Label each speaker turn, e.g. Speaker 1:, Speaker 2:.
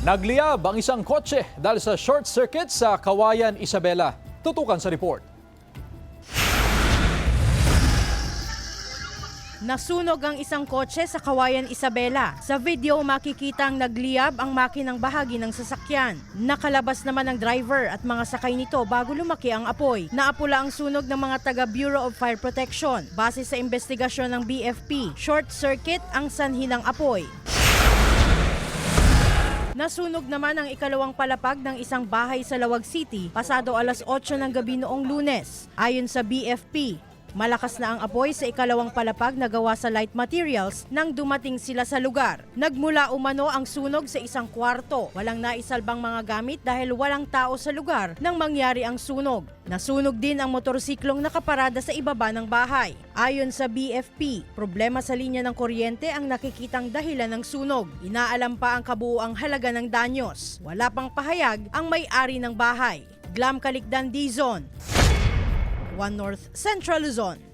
Speaker 1: Nagliyab ang isang kotse dahil sa short circuit sa Kawayan, Isabela. Tutukan sa report.
Speaker 2: Nasunog ang isang kotse sa Kawayan, Isabela. Sa video makikitang nagliyab ang makinang bahagi ng sasakyan. Nakalabas naman ang driver at mga sakay nito bago lumaki ang apoy. Naapula ang sunog ng mga taga Bureau of Fire Protection. Base sa investigasyon ng BFP, short circuit ang sanhi ng apoy. Nasunog naman ang ikalawang palapag ng isang bahay sa Lawag City pasado alas 8 ng gabi noong Lunes. Ayon sa BFP, malakas na ang apoy sa ikalawang palapag na gawa sa light materials nang dumating sila sa lugar. Nagmula umano ang sunog sa isang kwarto. Walang naisalbang mga gamit dahil walang tao sa lugar nang mangyari ang sunog. Nasunog din ang motorsiklong nakaparada sa ibaba ng bahay. Ayon sa BFP, problema sa linya ng kuryente ang nakikitang dahilan ng sunog. Inaalam pa ang kabuuang halaga ng danyos. Wala pang pahayag ang may-ari ng bahay. Glam Calicdan, Dizon, One North Central Luzon.